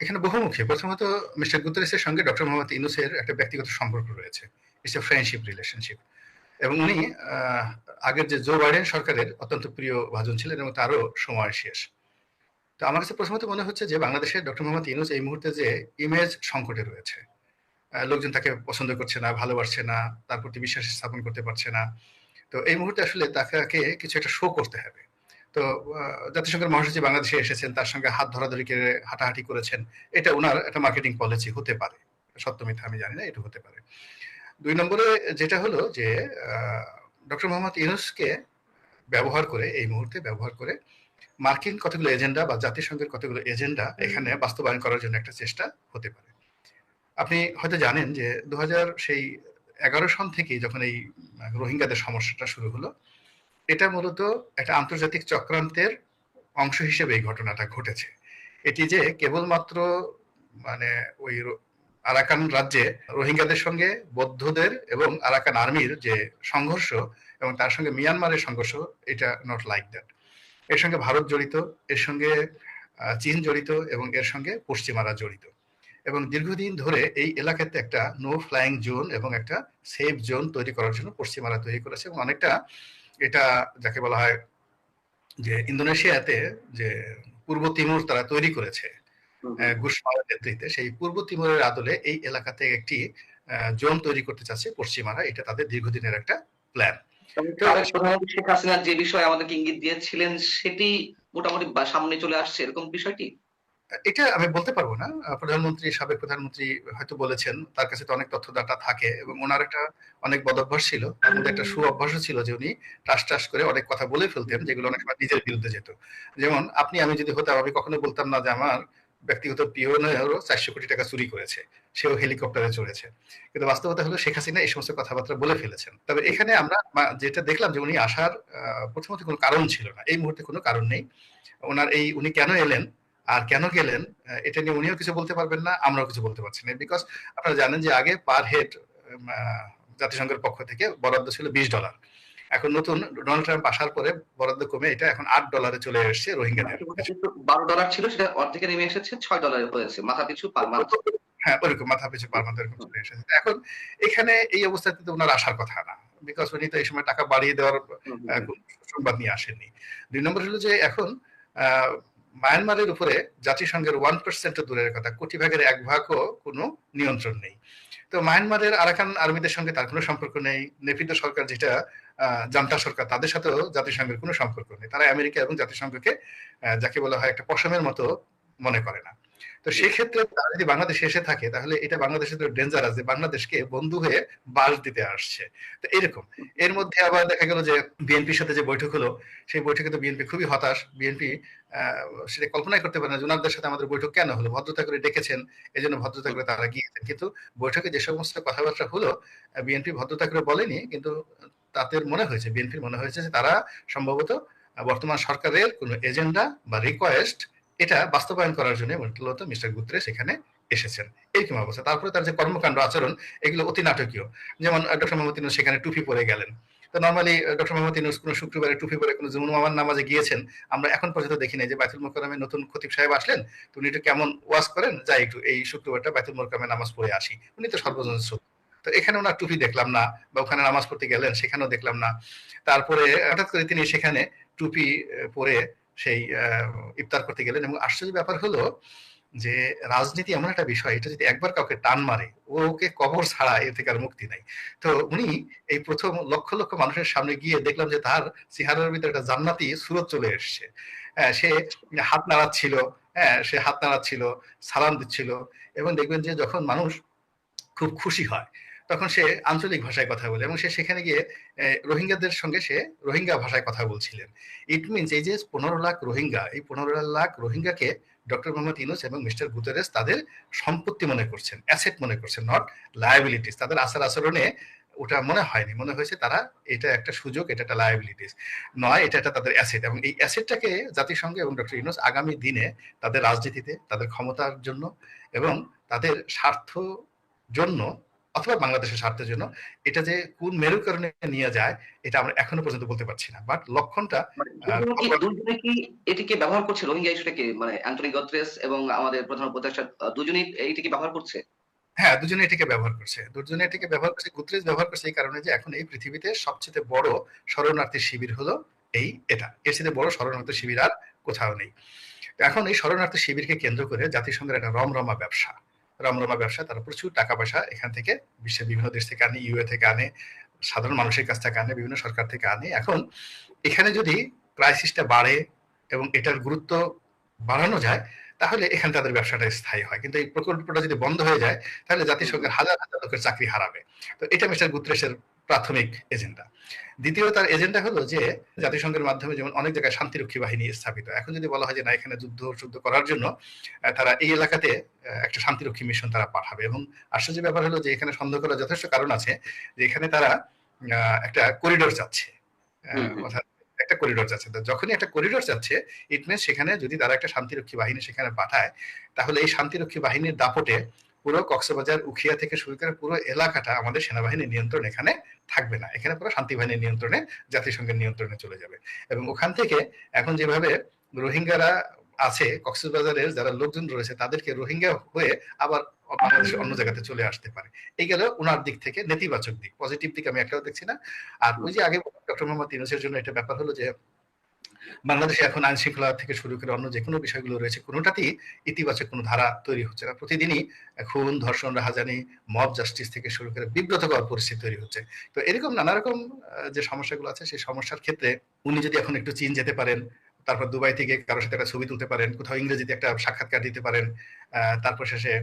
এখানে বহুমুখী। প্রথমত মিস্টার গুতেরেসের সঙ্গে ডক্টর মোহাম্মদ ইউনূসের একটা ব্যক্তিগত সম্পর্ক রয়েছে। It's a friendship relationship. এবং উনি আগের যে জো বাইডেন সরকারের অত্যন্ত প্রিয় ভাজন ছিলেন এবং তারও সময় শেষ। তো আমার কাছে প্রথমত মনে হচ্ছে যে বাংলাদেশের ডক্টর মোহাম্মদ ইউনূস এই মুহূর্তে যে ইমেজ সংকটে রয়েছে। লোকজন তাকে পছন্দ করছে না, ভালোবাসছে না, তার প্রতি বিশ্বাস স্থাপন করতে পারছে না। তো এই মুহূর্তে আসলে তাকে কিছু একটা শো করতে হবে। তো জাতিসংঘের মহাসচিব বাংলাদেশে এসেছেন, তার সঙ্গে হাত ধরাধরি করে হাঁটাহাঁটি করেছেন। এটা উনার একটা মার্কেটিং পলিসি হতে পারে। সত্য মিথ্যা আমি জানি না, এটা হতে পারে। ২ নম্বরে যেটা হলো যে ডক্টর মোহাম্মদ ইউনূসকে ব্যবহার করে এই মুহূর্তে ব্যবহার করে মার্কিন কতগুলো এজেন্ডা বা জাতিসংঘের কতগুলো এজেন্ডা এখানে বাস্তবায়ন করার জন্য একটা চেষ্টা হতে পারে। আপনি হয়তো জানেন যে ২০১১ সন থেকেই যখন এই রোহিঙ্গাদের সমস্যাটা শুরু হলো, এটা মূলত একটা আন্তর্জাতিক চক্রান্তের অংশ হিসেবে এই ঘটনাটা ঘটেছে। এটি যে কেবলমাত্র মানে ওই আরাকান রাজ্যে রোহিঙ্গাদের সঙ্গে বৌদ্ধদের এবং আরাকান আর্মির যে সংঘর্ষ এবং তার সঙ্গে মিয়ানমারের সংঘর্ষ, এটা নট লাইক দ্যাট। এর সঙ্গে ভারত জড়িত, এর সঙ্গে চীন জড়িত এবং এর সঙ্গে পশ্চিমারা জড়িত। এবং দীর্ঘদিন ধরে এই এলাকাতে একটা নো ফ্লাইং জোন এবং একটা সেফ জোন তৈরি করার জন্য পশ্চিমারা তৈরি করেছে এবং অনেকটা এটা যাকে বলা হয় যে ইন্দোনেশিয়াতে যে পূর্ব তিমুর তারা তৈরি করেছে গুশমারের নেতৃত্বে, সেই পূর্ব তিমুরের আদলে এই এলাকাতে একটি জোন তৈরি করতে চাচ্ছে পশ্চিমারা। এটা তাদের দীর্ঘদিনের একটা প্ল্যান। সাবেক প্রধানমন্ত্রী শেখ হাসিনা যে বিষয়ে আমাদেরকে ইঙ্গিত দিয়েছিলেন সেটি মোটামুটি সামনে চলে আসছে এরকম বিষয়টি। এটা আমি বলতে পারবো না। প্রধানমন্ত্রী, সাবেক প্রধানমন্ত্রী হয়তো বলেছেন। তার কাছে তো অনেক তথ্য ডাটা থাকে এবং উনার একটা অনেক বদঅভ্যাস ছিল। তার মধ্যে একটা সুঅভ্যাসও ছিল যে উনি টাস করে অনেক কথা বলে ফেলতেন যেগুলো অনেক সময় নিজের বিরুদ্ধে যেত। যেমন আমি যদি হতাম আমি কখনো বলতাম না যে আমার ব্যক্তিগত পিয়নেরও ৪০০ কোটি টাকা চুরি করেছে। সেও হেলিকপ্টারে চড়েছে। কিন্তু বাস্তবতা হলো শেখ হাসিনা এই সমস্ত কথাবার্তা বলে ফেলেছেন। তবে এখানে আমরা যেটা দেখলাম যে উনি আসার প্রথমত কোনো কারণ ছিল না। এই মুহূর্তে কোনো কারণ নেই। উনি কেন এলেন আর কেন গেলেন এটা নিয়ে উনিও কিছু বলতে পারবেন না, আমরাও কিছু বলতে পারছি না। বিকজ আপনারা জানেন যে আগে পার হেড জাতিসংঘের পক্ষ থেকে বরাদ্দ ছিল $20। এখন নতুন ডোনাল্ড ট্রাম্প আসার পরে বরাদ্দ কমে এটা এখন $8 চলে এসছে রোহিঙ্গাদের। $12 ছিল, সেটা অর্ধেকে নেমে এসেছে $6 হয়েছে মাথা পিছু পার মান্থ। হ্যাঁ, ওরকম মাথা পিছু পার মান্থ এরকম চলে এসেছে। এখন এখানে এই অবস্থাতে তো ওনার আসার কথা না। বিকজ উনি তো এই সময় টাকা বাড়িয়ে দেওয়ার কোন সংবাদ নিয়ে আসেননি। ২ নম্বর হলো যে এখন মায়ানমারের উপরে জাতিসংঘের 1% দূরের কথা, কোটি ভাগের 1 ভাগও কোনো নিয়ন্ত্রণ নেই। তো মায়ানমারের আরাকান আর্মিদের সঙ্গে তার কোনো সম্পর্ক নেই। নেপিদো সরকার যেটা জান্তা সরকার, তাদের সাথেও জাতিসংঘের কোনো সম্পর্ক নেই। তারা আমেরিকা এবং জাতিসংঘকে যাকে বলা হয় একটা পশমের মতো মনে করে না। তো সেক্ষেত্রে তারা যদি বাংলাদেশে এসে থাকে তাহলে এটা বাংলাদেশের জন্য ডেঞ্জারাস যে বাংলাদেশকে বন্ধু হয়ে বাস দিতে আসছে। তো এরকম। এর মধ্যে আবার দেখা গেল যে বিএনপির সাথে যে বৈঠক হলো, সেই বৈঠকে তো বিএনপি খুবই হতাশ। বিএনপি সেটা কল্পনাই করতে পারে না যে উনাদের সাথে আমাদের বৈঠক কেন হলো? ভদ্রতা করে ডেকেছেন, এজন্য ভদ্রতা করে তারা গিয়েছেন। কিন্তু বৈঠকে যে সমস্ত কথাবার্তা হলো, বিএনপি ভদ্রতা করে বলেনি, কিন্তু বিএনপির মনে হয়েছে যে তারা সম্ভবত বর্তমান সরকারের কোনো এজেন্ডা বা রিকোয়েস্ট এটা বাস্তবায়ন করার জন্য মূলত মিস্টার গুতরেস এখানে এসেছেন। এরকম অবস্থা। তারপরে তার যে কর্মকাণ্ড আচরণ এগুলো অতি নাটকীয়। যেমন ডক্টর মোহাম্মদ ইউনূস সেখানে টুপি পরে গেলেন। তো নরমালি ডক্টর মোহাম্মদ ইউনূস কোনো শুক্রবারে টুপি পরে কোনো জুমার নামাজে গিয়েছেন আমরা এখন পর্যন্ত দেখি নাই। যে বাইতুল মোকাররমে নতুন খতিব সাহেব আসলেন, তো উনি একটু কেমন ওয়াজ করেন, যাই একটু এই শুক্রবারটা বাইতুল মোকাররমে নামাজ পড়ে আসি। উনি তো সর্বজন শ্রদ্ধেয়। তো এখানে ওনার টুপি দেখলাম না, বা ওখানে নামাজ পড়তে গেলেন সেখানেও দেখলাম না। তারপরে হঠাৎ করে তিনি সেখানে টুপি পরে সেই ইফতার করতে গেলেন এবং আশ্চর্য ব্যাপার হলো যে রাজনীতি এমন একটা বিষয়, এটা যদি একবার কাউকে টান মারে ওকে কবর ছাড়া এর থেকে আর মুক্তি নাই। তো উনি এই প্রথম লক্ষ লক্ষ মানুষের সামনে গিয়ে দেখলাম যে তার চেহারার ভিতরে একটা জান্নাতি সুরত চলে এসছে। সে হাত নাড়াচ্ছিল, সে হাত নাড়াচ্ছিল, সালাম দিচ্ছিল। এবং দেখবেন যে যখন মানুষ খুব খুশি হয় তখন সে আঞ্চলিক ভাষায় কথা বলে এবং সে সেখানে গিয়ে রোহিঙ্গাদের সঙ্গে সে রোহিঙ্গা ভাষায় কথা বলছিলেন। ইট মিনস এই যে 15 লাখ রোহিঙ্গা, এই 15 লাখ রোহিঙ্গাকে ডক্টর মোহাম্মদ ইউনূস এবং মিস্টার গুতেরেস তাদের সম্পত্তি মনে করছেন, অ্যাসেট মনে করছেন, নট লায়াবিলিটিস। তাদের আচার আচরণে ওটা মনে হয়নি, মনে হয়েছে তারা এটা একটা সুযোগ, এটা একটা লায়াবিলিটিস নয়, এটা একটা তাদের অ্যাসেট। এবং এই অ্যাসেটটাকে জাতিসংঘ এবং ডক্টর ইউনূস আগামী দিনে তাদের রাজনীতিতে, তাদের ক্ষমতার জন্য এবং তাদের স্বার্থ জন্য অথবা বাংলাদেশের স্বার্থের জন্য, এটা যে কোন মেরুকরণে নিয়ে যায় এটা আমরা এখনো পর্যন্ত বলতে পারছি না, বাট লক্ষণটা মানে দুজনে কি এটিকে ব্যবহার করছে, রোহিঙ্গা ইস্যুটাকে, মানে অ্যান্টনি গতরেস এবং আমাদের প্রধান উপদেষ্টা দুজনেই এইটিকে ব্যবহার করছে? হ্যাঁ, দুজনে এটিকে ব্যবহার করছে। দুজনে এটিকে ব্যবহার করছে। গুতরেজ ব্যবহার করছে এই কারণে যে এখন এই পৃথিবীতে সবচেয়ে বড় শরণার্থী শিবির হলো এটা। এর চেয়ে বড় শরণার্থী শিবির আর কোথাও নেই। এখন এই শরণার্থী শিবিরকে কেন্দ্র করে জাতিসংঘের একটা রমরমা ব্যবসা। রমরমা ব্যবসা, তারা প্রচুর টাকা পয়সা এখান থেকে বিশ্বের বিভিন্ন দেশ থেকে আনে, ইউএ থেকে আনে, সাধারণ মানুষের কাছ থেকে আনে, বিভিন্ন সরকার থেকে আনে। এখন এখানে যদি ক্রাইসিসটা বাড়ে এবং এটার গুরুত্ব বাড়ানো যায়, তাহলে এখানে তাদের ব্যবসাটা স্থায়ী হয়। কিন্তু এই প্রকল্পটা যদি বন্ধ হয়ে যায়, তাহলে জাতিসংঘের হাজার হাজার লোকের চাকরি হারাবে। তো এটা মিস্টার গুতরেসের প্রাথমিক এজেন্ডা। দ্বিতীয় তার এজেন্ডা হলো যে জাতিসংঘের মাধ্যমে যেমন অনেক জায়গায় শান্তিরক্ষী বাহিনী স্থাপিত। এখন যদি বলা হয় যে না, এখানে যুদ্ধ করার জন্য তারা এই এলাকাতে একটা শান্তিরক্ষী মিশন তারা পাঠাবে। এবং আশ্চর্যের ব্যাপার হলো যে এখানে সন্দেহ করার যথেষ্ট কারণ আছে যে এখানে তারা একটা করিডোর চাচ্ছে। অর্থাৎ একটা করিডোর যাচ্ছে। তো যখনই একটা করিডোর যাচ্ছে, ইট মিনস সেখানে যদি তারা একটা শান্তিরক্ষী বাহিনী সেখানে পাঠায়, তাহলে এই শান্তিরক্ষী বাহিনীর দাপটে পুরো কক্সবাজার, উখিয়া থেকে শুরু করে পুরো এলাকাটা আমাদের সেনাবাহিনীর নিয়ন্ত্রণ এখানে থাকবে না। এখানে পুরো শান্তি বাহিনীর নিয়ন্ত্রণে, জাতিসংঘের নিয়ন্ত্রণে চলে যাবে। এবং ওখান থেকে এখন যেভাবে রোহিঙ্গারা আছে, কক্সবাজারের যারা লোকজন রয়েছে তাদেরকে রোহিঙ্গা হয়ে আবার বাংলাদেশের অন্য জায়গাতে চলে আসতে পারে। এই গেল ওনার দিক থেকে নেতিবাচক দিক। পজিটিভ দিক আমি একটাও দেখছি না। আর ওই যে আগে ডক্টর মোহাম্মদ ইউনূসের জন্য এটা ব্যাপার হলো যে বাংলাদেশে এখন আইন শৃঙ্খলা থেকে শুরু করে অন্য যে কোনো বিষয়গুলো রয়েছে, কোনোটাতেই ইতিবাচক কোনো ধারা তৈরি হচ্ছে না। প্রতিদিনই খুন, ধর্ষণ, রাহাজানি, মব জাস্টিস থেকে শুরু করে বিব্রতকর পরিস্থিতি তৈরি হচ্ছে। তো এরকম নানা রকম যে সমস্যাগুলো আছে, সেই সমস্যার ক্ষেত্রে উনি যদি এখন একটু চীন যেতে পারেন, তারপর দুবাই থেকে কারোর সাথে একটা ছবি তুলতে পারেন, কোথাও ইংরেজিতে একটা সাক্ষাৎকার দিতে পারেন, তারপর শেষে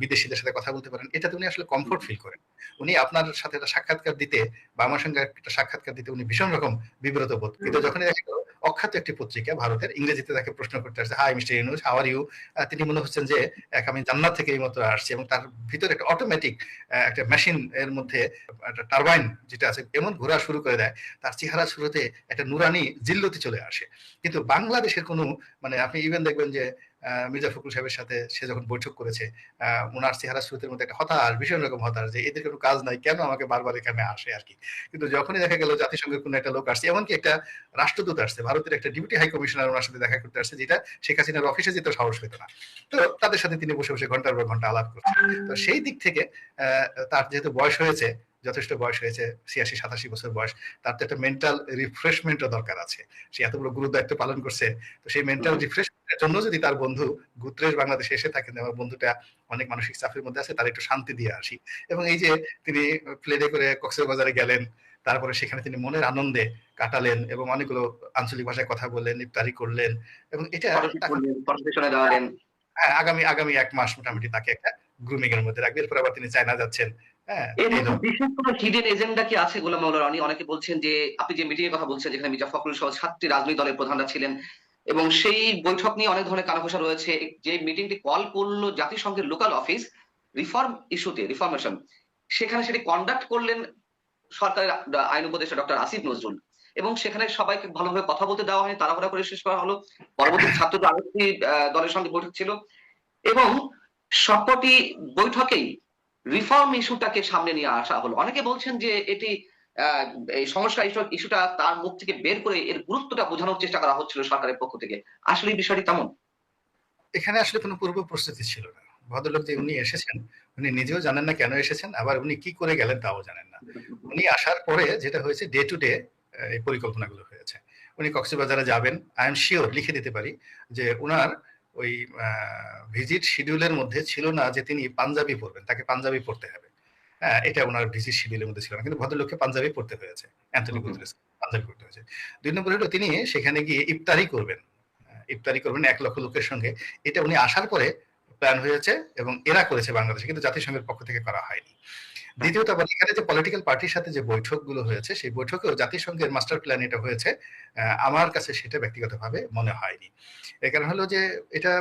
বিদেশিদের সাথে কথা বলতে পারেন, এটাতে উনি আসলে কমফোর্ট ফিল করেন। উনি আপনার সাথে একটা সাক্ষাৎকার দিতে বা আমার সঙ্গে একটা সাক্ষাৎকার দিতে উনি ভীষণ রকম বিব্রত বোধ। কিন্তু যখনই দেখা গেল অখ্যাত একটি পত্রিকা ভারতের ইংরেজিতে তাকে প্রশ্ন করতে আসছে, hi mister Yunus, how are you, তিনি মনে হচ্ছেন যে আমি জান্নাত থেকে এই মতো আসছি। এবং তার ভিতরে একটা অটোমেটিক একটা মেশিন এর মধ্যে একটা টারবাইন যেটা আছে এমন ঘোরা শুরু করে দেয়, তার চেহারা শুরুতে একটা নুরানি জিল্লতি চলে আসে। কিন্তু বাংলাদেশের কোনো, মানে আপনি ইভেন দেখবেন যে মির্জা ফখরুল সাহেবের সাথে সে যখন বৈঠক করেছে, ওনার চেহারা স্রোতের মধ্যে একটা হতাশ, ভীষণ রকম হতাশ যে এদের কোনো কাজ নাই, কেন আমাকে বারবার এখানে আসে আর কি। কিন্তু যখনই দেখা গেল জাতিসংঘের কোনো একটা লোক আসছে, এমনকি একটা রাষ্ট্রদূত আসছে, ভারতের একটা ডিপুটি হাই কমিশনার ওনার সাথে দেখা করতে আসছে, যেটা শেখ হাসিনার অফিসে যেতে সাহস পেত না। তো তাদের সাথে তিনি বসে বসে ঘন্টার পর ঘন্টা আলাপ করছেন। তো সেই দিক থেকে তার যেহেতু বয়স হয়েছে, যথেষ্ট বয়স হয়েছে, ৮৬-৮৭ বছর বয়স, তার তো একটা মেন্টাল রিফ্রেশমেন্টও দরকার আছে। সে এত বড় গুরু দায়িত্ব পালন করছে। তো সেই মেন্টাল রিফ্রেশমেন্টের জন্য যদি তার বন্ধু গুতরেজ বাংলাদেশে এসে থাকেন, আমার বন্ধুটা অনেক মানসিক চাপের মধ্যে আছে, তার একটু শান্তি দিয়ে আসি। এবং এই যে তিনি প্লেনে করে কক্সবাজারে গেলেন, তারপরে সেখানে তিনি মনের আনন্দে কাটালেন এবং অনেকগুলো আঞ্চলিক ভাষায় কথা বললেন, ইফতারি করলেন, এবং এটা হ্যাঁ, আগামী ১ মাস মোটামুটি তাকে একটা গ্রুমিং এর মধ্যে রাখবে। এরপর আবার তিনি চায়না যাচ্ছেন। হ্যাঁ, এর মধ্যে বিশেষ কোনো হিডেন এজেন্ডা কি আছে গোলাম মাওলা রনি? অনেকে বলছেন যে আপনি যে মিটিং এর কথা বলছেন যেখানে মির্জা ফখরুল সহ ৭টি রাজনৈতিক দলের প্রধানরা ছিলেন এবং সেই বৈঠক নিয়ে অনেক ধরনের কানাঘুষা রয়েছে। যে মিটিংটি কল করলো জাতিসংঘের লোকাল অফিস রিফর্ম ইস্যুতে, রিফর্মেশন, সেখানে সেটি কন্ডাক্ট করলেন সরকারের আইন উপদেষ্টা ডক্টর আসিফ নজরুল। এবং সেখানে সবাইকে ভালোভাবে কথা বলতে দেওয়া হয়নি, তাড়াহুড়া করে শেষ করা হলো। পরবর্তী ছাত্রদের আরেকটি দলের সঙ্গে বৈঠক ছিল এবং সবকটি বৈঠকেই রিফর্ম ইস্যুটাকে সামনে নিয়ে আসা হলো। অনেকে বলছেন যে এটি এই সংস্কার ইস্যুটা তার মুখ থেকে বের করে এর গুরুত্বটা বোঝানোর চেষ্টা করা হচ্ছিল সরকারের পক্ষ থেকে। আসলে এই বিষয়টি তেমন? এখানে আসলে কোনো পূর্ব প্রস্তুতি ছিল না। ভদ্রলোক যে উনি এসেছেন, উনি নিজেও জানেন না কেন এসেছেন, আবার উনি কি করে গেলেন তাও জানেন না। উনি আসার পরে যেটা হয়েছে, ডে টু ডে এই পরিকল্পনাগুলো হয়েছে। উনি কক্সবাজারে যাবেন, আই এম শিওর, লিখে দিতে পারি যে উনার ওই ভিজিট শিডিউলের মধ্যে ছিল না যে তিনি পাঞ্জাবি পরবেন, তাকে পাঞ্জাবি পরতে হবে। হ্যাঁ, এটা উনার ভিজিট শিডিউলের মধ্যে ছিল না। কিন্তু ভদ্রলোককে পাঞ্জাবি পরতে হয়েছে, অ্যান্থনি গুতেরেস পাঞ্জাবি পরতে হয়েছে। ২ নম্বর হলো তিনি সেখানে গিয়ে ইফতারি করবেন। ইফতারি করবেন ১ লক্ষ লোকের সঙ্গে। এটা উনি আসার পরে প্ল্যান হয়েছে এবং এরা করেছে বাংলাদেশে, কিন্তু জাতিসংঘের পক্ষ থেকে করা হয়নি। দ্বিতীয়ত আবার এখানে যে পলিটিক্যাল পার্টির সাথে যে বৈঠকগুলো হয়েছে, সেই বৈঠকেও জাতিসংঘের মাস্টার প্ল্যান এটা হয়েছে, আমার কাছে সেটা ব্যক্তিগতভাবে মনে হয়নি। এর কারণ হলো যে এটা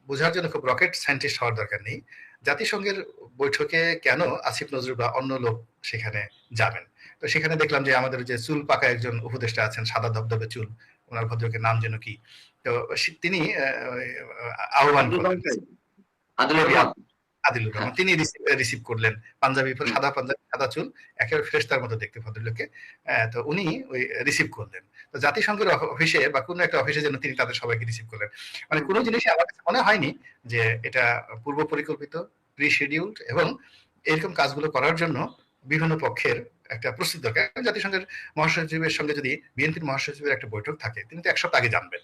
বোঝার জন্য খুব রকেট সায়েন্টিস্ট হওয়ার দরকার নেই। জাতিসংঘের বৈঠকে কেন আসিফ নজরুল বা অন্য লোক সেখানে যাবেন? তো সেখানে দেখলাম যে আমাদের যে চুল পাকা একজন উপদেষ্টা আছেন, সাদা ধবধবে চুল, ওনার ভদ্রলোকের নাম যেন কি? তো তিনি আহ্বান করলেন। আদিলুর হ্যাঁ, রহমান তিনি রিসিভ করলেন। পাঞ্জাবি পরে, হুম, সাদা পাঞ্জাবি, সাদা চুল, একেবারে ফেরেশতার মতো দেখতে ভদ্রলোককে। তো উনি ওই রিসিভ করলেন। তো জাতিসংঘের অফিসে বা কোনো একটা অফিসে যেন তিনি তাদের সবাইকে রিসিভ করলেন। মানে কোনো জিনিসই আমার কাছে মনে হয়নি যে এটা পূর্ব পরিকল্পিত, প্রি-শিডিউলড এবং এরকম কাজগুলো করার জন্য বিভিন্ন পক্ষের একটা প্রস্তুতি দরকার। জাতিসংঘের মহাসচিবের সঙ্গে যদি বিএনপির মহাসচিবের একটা বৈঠক থাকে, তিনি তো ১ সপ্তাহ আগে জানবেন।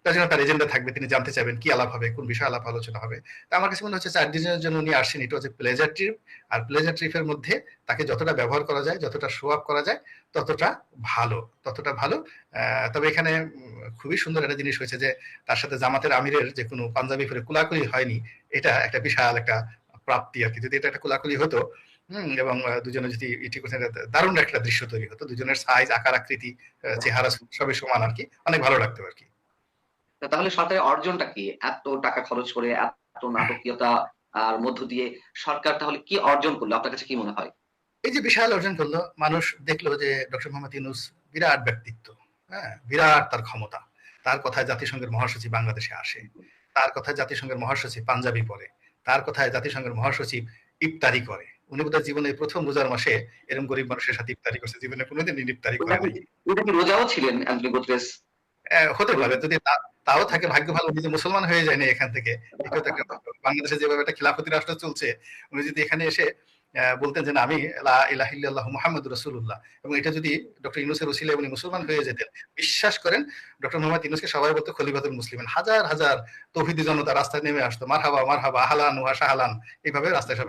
তার জন্য তার এজেন্ডা থাকবে, তিনি জানতে চাইবেন কি আলাপ হবে, কোন বিষয়ে আলাপ আলোচনা হবে। তো আমার কাছে মনে হচ্ছে ৪ দিনের জন্য উনি আসছেন, এটা হচ্ছে প্লেজার ট্রিপ। আর প্লেজার ট্রিপের মধ্যে তাকে যতটা ব্যবহার করা যায়, যতটা শো আপ করা যায়, ততটা ভালো, ততটা ভালো। তবে এখানে খুবই সুন্দর একটা জিনিস হয়েছে যে তার সাথে জামাতের আমিরের যে কোনো পাঞ্জাবি পরে কোলাকুলি হয়নি, এটা একটা বিশাল একটা প্রাপ্তি আরকি। যদি এটা একটা কোলাকুলি হতো, এবং দুজনে যদি এটি করতেন, দারুণ একটা দৃশ্য তৈরি হতো। দুজনের সাইজ, আকার, আকৃতি, চেহারা সবই সমান আরকি। অনেক ভালো লাগতো আরকি। তাহলে সরকারের অর্জনটা কি? এত টাকা খরচ করে এত নাটকীয়তা আর মধ্য দিয়ে সরকার তাহলে কি অর্জন করলো? আপনার কাছে কি মনে হয়? এই যে বিশাল অর্জন করলো, মানুষ দেখলো যে ডক্টর মোহাম্মদ ইউনূস বিরাট ব্যক্তিত্ব, হ্যাঁ? বিরাট তার ক্ষমতা। তার কথায় জাতিসংঘের মহাসচিব বাংলাদেশে আসে। তার কথায় জাতিসংঘের মহাসচিব পাঞ্জাবি পরে। তার কথায় জাতিসংঘের মহাসচিব ইফতারি করে। উনি বোধহয় জীবনে ১ম রোজার মাসে এরকম গরিব মানুষের সাথে ইফতারি করছে। জীবনে কোনোদিন ইফতারি করে উনি নাই। উনি কি রোজাও ছিলেন অ্যান্টনি গুতেরেস? হতে পারে যদি তাও থাকে, ভাগ্য ভালো উনি যে মুসলমান হয়ে যায়নি এখান থেকে। এটাও তো একটা ব্যাপার। বাংলাদেশে যেভাবে একটা খিলাফতি রাষ্ট্র চলছে, উনি যদি এখানে এসে বলতেন যে না আমি লা ইলাহা ইল্লাল্লাহু মুহাম্মাদুর রাসূলুল্লাহ, এবং এটা যদি ডক্টর ইউনূসের ওসিলায় উনি মুসলমান হয়ে যেতেন, বিশ্বাস করেন ডক্টর মোহাম্মদ ইউনূসকে সবাই বলতো খলিফাতুল মুসলিমিন। হাজার হাজার তৌহিদি জনতা রাস্তায় নেমে আসতো। মারহাবা, মারহাবা, আহলান ওয়া সাহলান, এইভাবে রাস্তায় সবাই